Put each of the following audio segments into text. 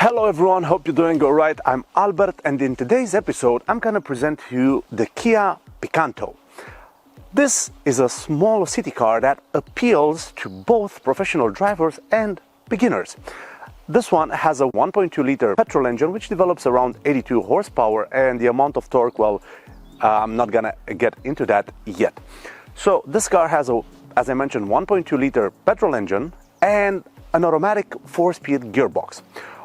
Hello everyone, hope you're doing all right. I'm Albert, and in today's episode I'm going to present to you the Kia Picanto. This is a small city car that appeals to both professional drivers and beginners. This one has a 1.2 liter petrol engine which develops around 82 horsepower, and the amount of torque, well, I'm not gonna get into that yet. So this car has a, as I mentioned, 1.2 liter petrol engine and an automatic 4-speed gearbox.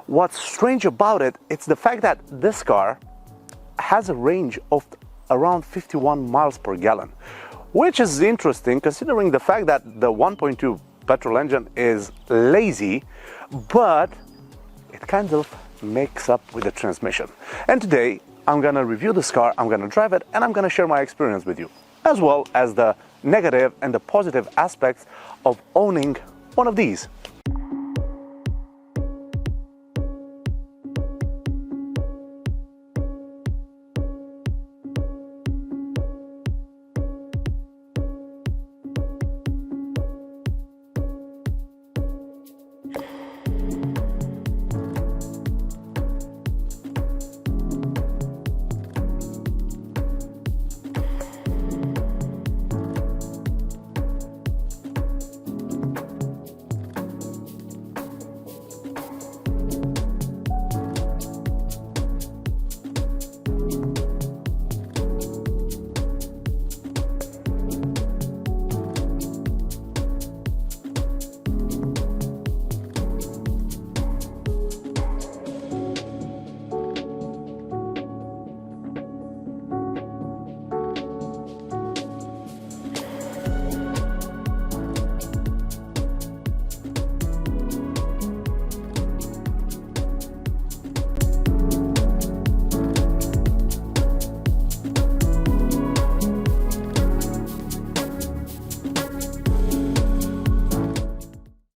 What's strange about it, it's the fact that this car has a range of around 51 miles per gallon, which is interesting considering the fact that the 1.2 petrol engine is lazy, but it kind of makes up with the transmission. And today I'm gonna review this car, I'm gonna drive it, and I'm gonna share my experience with you, as well as the negative and the positive aspects of owning one of these.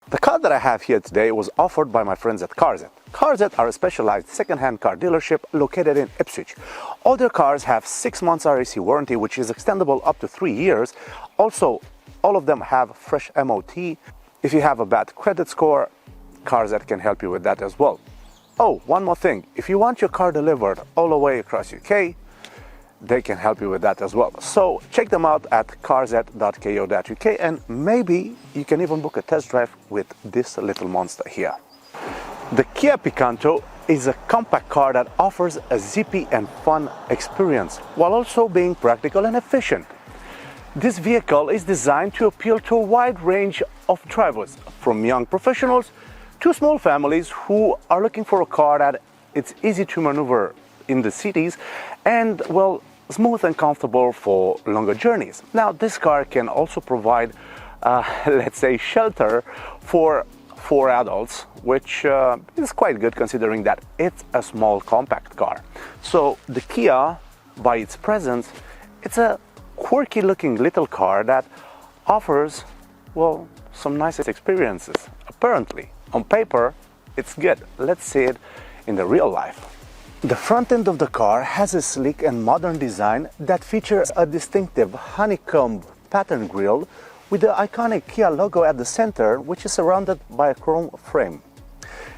The car that I have here today was offered by my friends at Carson. Carson are a specialized second-hand car dealership located in Ipswich. All their cars have 6 months RAC warranty, which is extendable up to 3 years. Also, all of them have fresh MOT. If you have a bad credit score, Carson can help you with that as well. Oh, one more thing. If you want your car delivered all the way across UK, they can help you with that as well. So check them out at carzet.co.uk, and maybe you can even book a test drive with this little monster here. The Kia Picanto is a compact car that offers a zippy and fun experience while also being practical and efficient. This vehicle is designed to appeal to a wide range of drivers, from young professionals to small families who are looking for a car that it's easy to maneuver in the cities and, well, smooth and comfortable for longer journeys. Now, this car can also provide, let's say, shelter for 4 adults, which is quite good considering that it's a small compact car. So the Kia, by its presence, it's a quirky looking little car that offers, well, some nice experiences. Apparently, on paper, it's good. Let's see it in the real life. The front end of the car has a sleek and modern design that features a distinctive honeycomb pattern grille with the iconic Kia logo at the center, which is surrounded by a chrome frame.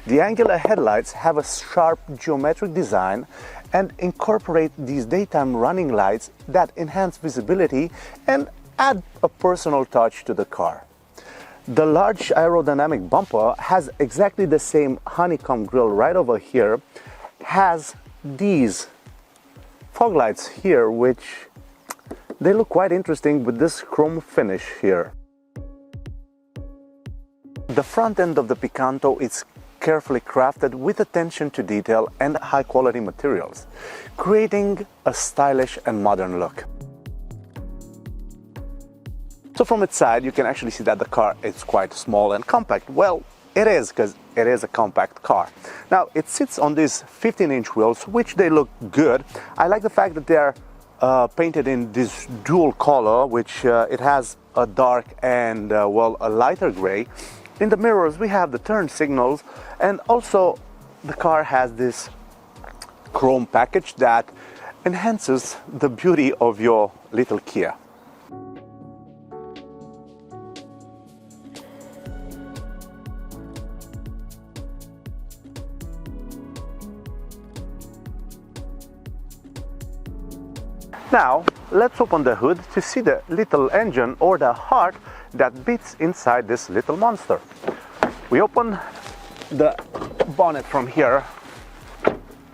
The angular headlights have a sharp geometric design and incorporate these daytime running lights that enhance visibility and add a personal touch to the car. The large aerodynamic bumper has exactly the same honeycomb grille right over here, has these fog lights here, which they look quite interesting with this chrome finish here. The front end of the Picanto is carefully crafted with attention to detail and high quality materials, creating a stylish and modern look. So from its side you can actually see that the car is quite small and compact. Well, it is, because it is a compact car. Now, it sits on these 15-inch wheels, which they look good. I like the fact that they're painted in this dual color, which it has a dark and, well, a lighter gray. In the mirrors, we have the turn signals, and also the car has this chrome package that enhances the beauty of your little Kia. Now, let's open the hood to see the little engine or the heart that beats inside this little monster. We open the bonnet from here,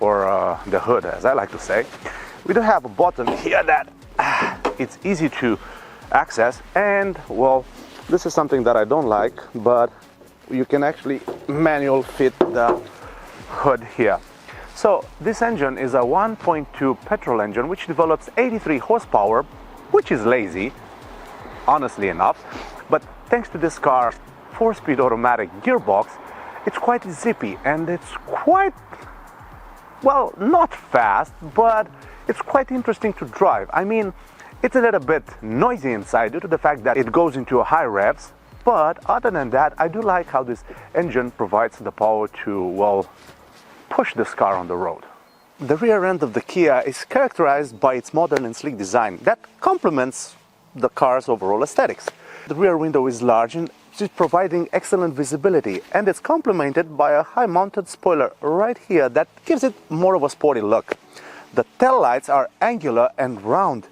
or the hood as I like to say. We do have a button here that it's easy to access, and well, this is something that I don't like, but you can actually manual fit the hood here. So this engine is a 1.2 petrol engine which develops 83 horsepower, which is lazy, honestly enough, but thanks to this car's 4-speed automatic gearbox, it's quite zippy and it's quite, well, not fast, but it's quite interesting to drive. I mean, it's a little bit noisy inside due to the fact that it goes into a high revs, but other than that, I do like how this engine provides the power to, well, push this car on the road. The rear end of the Kia is characterized by its modern and sleek design that complements the car's overall aesthetics. The rear window is large and is providing excellent visibility, and it's complemented by a high-mounted spoiler right here that gives it more of a sporty look. The tail lights are angular and round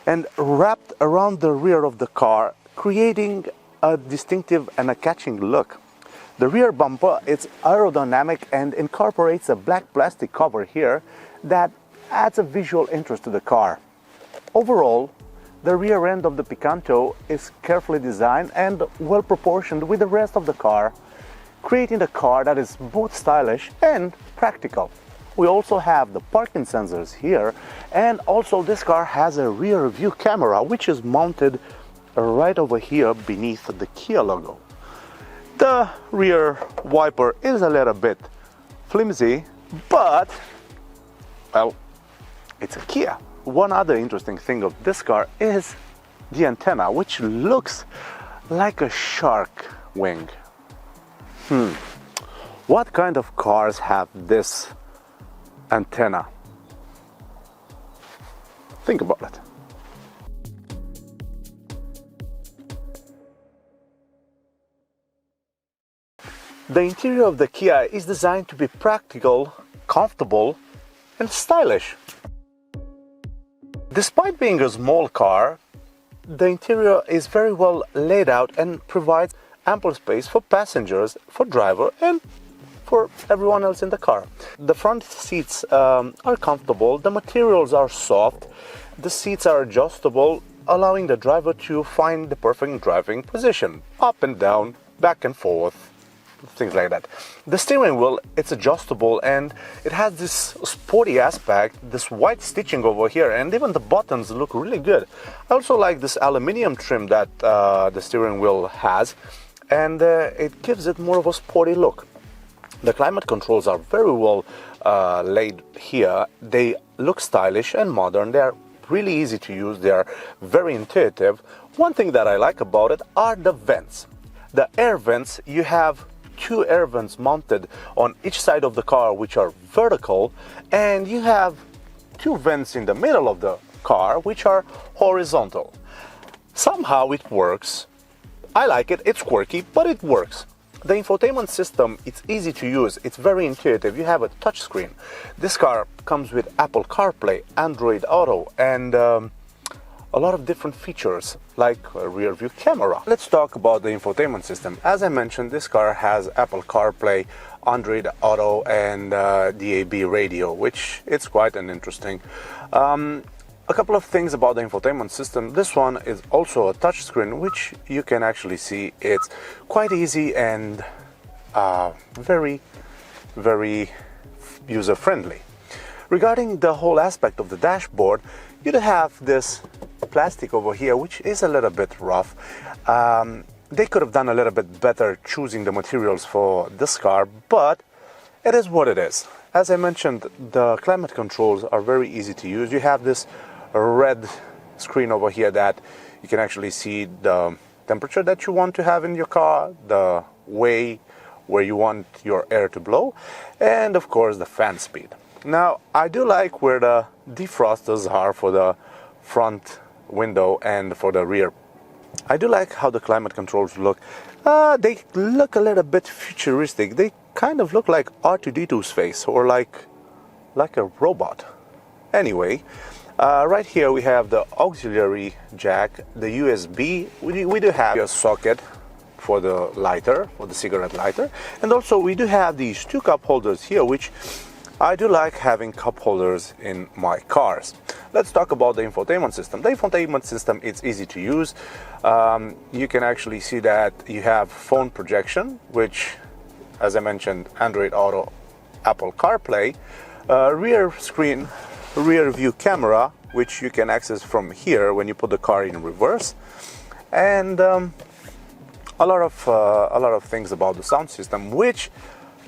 and wrapped around the rear of the car, creating a distinctive and a catching look. The rear bumper is aerodynamic and incorporates a black plastic cover here that adds a visual interest to the car. Overall, the rear end of the Picanto is carefully designed and well proportioned with the rest of the car, creating a car that is both stylish and practical. We also have the parking sensors here, and also this car has a rear view camera which is mounted right over here beneath the Kia logo. The rear wiper is a little bit flimsy, but well, it's a Kia. One other interesting thing of this car is the antenna, which looks like a shark wing. What kind of cars have this antenna? Think about it. The interior of the Kia is designed to be practical, comfortable, and stylish. Despite being a small car, the interior is very well laid out and provides ample space for passengers, for driver, and for everyone else in the car. The front seats are comfortable, the materials are soft, the seats are adjustable, allowing the driver to find the perfect driving position, up and down, back and forth, things like that. The steering wheel, it's adjustable and it has this sporty aspect, this white stitching over here, and even the buttons look really good. I also like this aluminium trim that the steering wheel has, and it gives it more of a sporty look. The climate controls are very well laid here. They look stylish and modern. They are really easy to use. They are very intuitive. One thing that I like about it are the vents. The air vents, you have 2 air vents mounted on each side of the car which are vertical, and you have 2 vents in the middle of the car which are horizontal. Somehow it works. I like it. It's quirky, but it works. The infotainment system, it's easy to use, it's very intuitive. You have a touch screen. This car comes with Apple CarPlay, Android Auto, and a lot of different features like a rear view camera. Let's talk about the infotainment system. As I mentioned, this car has Apple CarPlay, Android Auto, and DAB radio, which it's quite an interesting. A couple of things about the infotainment system. This one is also a touchscreen, which you can actually see. It's quite easy and very, very user-friendly. Regarding the whole aspect of the dashboard, you have this plastic over here, which is a little bit rough. They could have done a little bit better choosing the materials for this car, but it is what it is. As I mentioned, the climate controls are very easy to use. You have this red screen over here that you can actually see the temperature that you want to have in your car, the way where you want your air to blow, and of course the fan speed. Now, I do like where the defrosters are for the front window and for the rear. I do like how the climate controls look. They look a little bit futuristic. They kind of look like R2-D2's face, or like a robot. Anyway, Right here we have the auxiliary jack, the USB. We do have a socket for the lighter, for the cigarette lighter, and also we do have these two cup holders here, which I do like having cup holders in my cars. Let's talk about the infotainment system. The infotainment system is easy to use. You can actually see that you have phone projection, which, as I mentioned, Android Auto, Apple CarPlay, rear screen, rear view camera, which you can access from here when you put the car in reverse, and a lot of things about the sound system, which,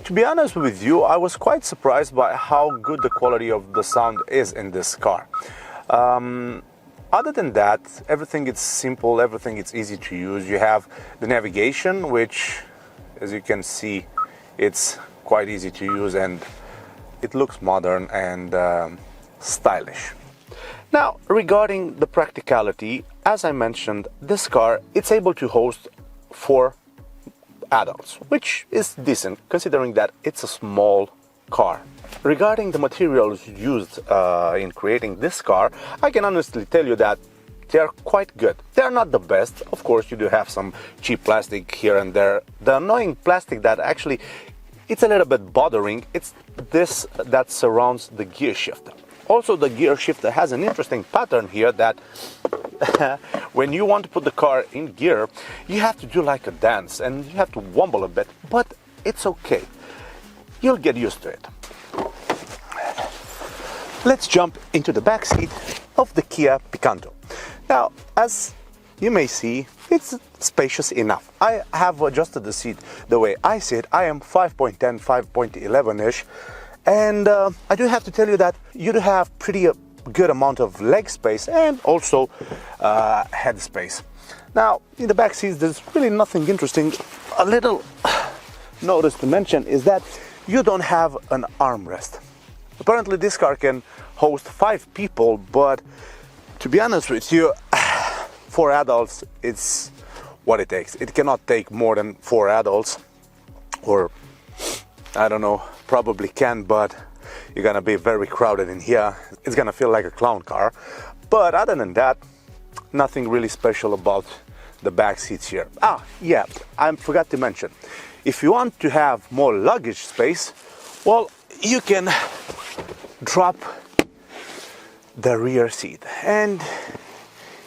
to be honest with you, I was quite surprised by how good the quality of the sound is in this car. Other than that, everything is simple, everything is easy to use. You have the navigation, which, as you can see, it's quite easy to use and it looks modern and stylish. Now, regarding the practicality, as I mentioned, this car, it's able to host 4 adults, which is decent considering that it's a small car. Regarding the materials used in creating this car, I can honestly tell you that they're quite good. They're not the best. Of course, you do have some cheap plastic here and there. The annoying plastic that actually, it's a little bit bothering, it's this that surrounds the gear shifter. Also, the gear shifter has an interesting pattern here that when you want to put the car in gear, you have to do like a dance and you have to wobble a bit, but it's okay. You'll get used to it. Let's jump into the back seat of the Kia Picanto. Now, as you may see, it's spacious enough. I have adjusted the seat the way I sit. I am 5.10, 5.11-ish. And I do have to tell you that you do have pretty good amount of leg space and also head space. Now, in the back seats, there's really nothing interesting. A little notice to mention is that you don't have an armrest. Apparently, this car can host 5 people, but to be honest with you, 4 adults, it's what it takes. It cannot take more than 4 adults, or I don't know, probably can, but you're gonna be very crowded in here. It's gonna feel like a clown car. But other than that, nothing really special about the back seats here. Yeah, I forgot to mention, if you want to have more luggage space, well, you can drop the rear seat and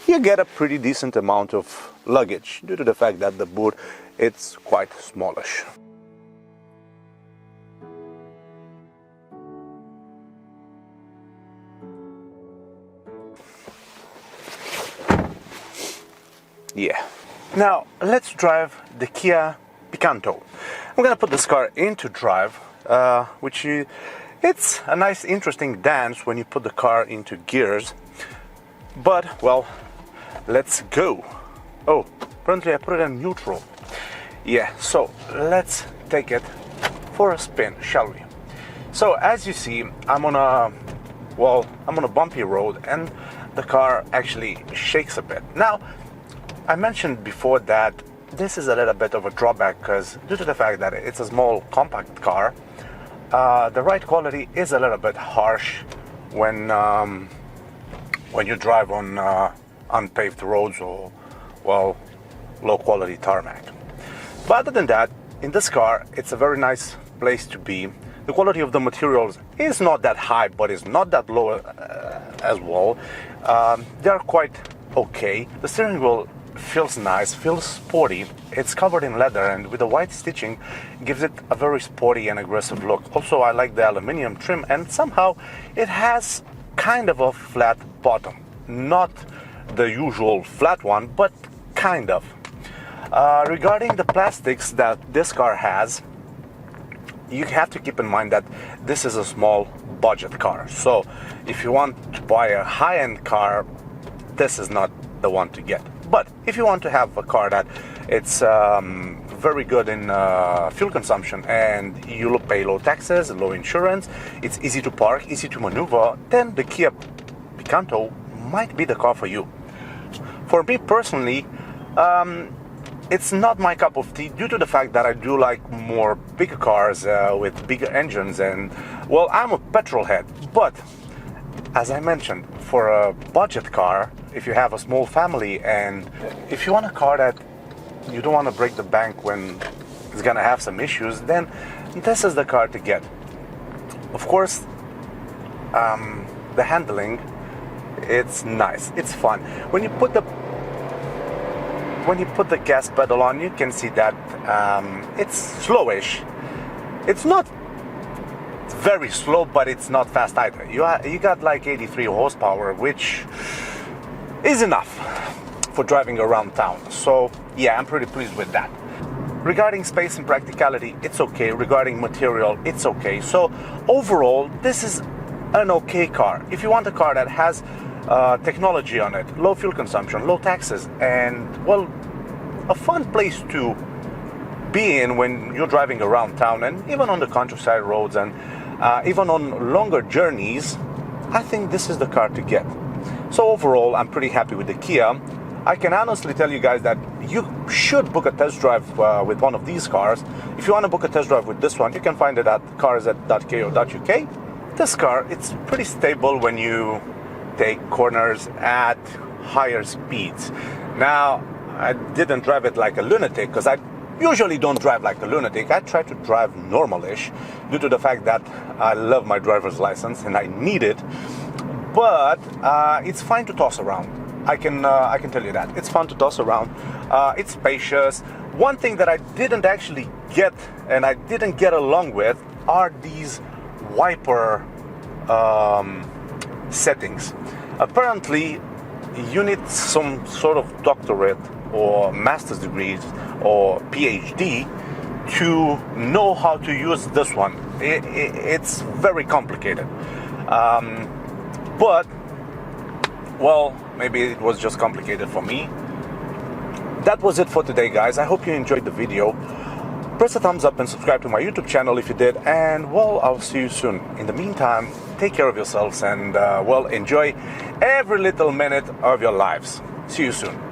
you get a pretty decent amount of luggage due to the fact that the boot, it's quite smallish. Yeah. Now let's drive the Kia Picanto. I'm gonna put this car into drive, which it's a nice, interesting dance when you put the car into gears. But well, let's go. Oh, apparently I put it in neutral. Yeah. So let's take it for a spin, shall we? So as you see, I'm on a bumpy road, and the car actually shakes a bit. Now, I mentioned before that this is a little bit of a drawback because due to the fact that it's a small compact car, the ride quality is a little bit harsh when you drive on unpaved roads or, well, low quality tarmac. But other than that, in this car, it's a very nice place to be. The quality of the materials is not that high, but it's not that low as well. They're quite okay. The steering wheel feels nice, feels sporty. It's covered in leather, and with the white stitching gives it a very sporty and aggressive look. Also, I like the aluminum trim, and somehow it has kind of a flat bottom. Not the usual flat one, but kind of. Regarding the plastics that this car has, you have to keep in mind that this is a small budget car. So if you want to buy a high-end car, this is not the one to get. But if you want to have a car that it's very good in fuel consumption and you pay low taxes, low insurance, it's easy to park, easy to maneuver, then the Kia Picanto might be the car for you. For me personally, it's not my cup of tea due to the fact that I do like more bigger cars with bigger engines, and well, I'm a petrol head, but as I mentioned, for a budget car, if you have a small family and if you want a car that you don't want to break the bank when it's gonna have some issues, then this is the car to get. Of course, the handling, it's nice, it's fun. When you put the gas pedal on, you can see that it's slowish. It's not very slow, but it's not fast either. You got like 83 horsepower, which is enough for driving around town. So yeah, I'm pretty pleased with that. Regarding space and practicality, it's okay. Regarding material, it's okay. So overall, this is an okay car. If you want a car that has technology on it, low fuel consumption, low taxes, and well, a fun place to be in when you're driving around town and even on the countryside roads and even on longer journeys, I think this is the car to get. So overall, I'm pretty happy with the Kia. I can honestly tell you guys that you should book a test drive with one of these cars. If you want to book a test drive with this one, you can find it at carset.co.uk. This car, it's pretty stable when you take corners at higher speeds. Now, I didn't drive it like a lunatic because I usually don't drive like a lunatic. I try to drive normal-ish due to the fact that I love my driver's license and I need it. But it's fine to toss around. I can tell you that. It's fun to toss around. It's spacious. One thing that I didn't actually get and I didn't get along with are these wiper settings. Apparently, you need some sort of doctorate or master's degrees or PhD to know how to use this one. It's very complicated. But, well, maybe it was just complicated for me. That was it for today, guys. I hope you enjoyed the video. Press a thumbs up and subscribe to my YouTube channel if you did. And, well, I'll see you soon. In the meantime, take care of yourselves and, well, enjoy every little minute of your lives. See you soon.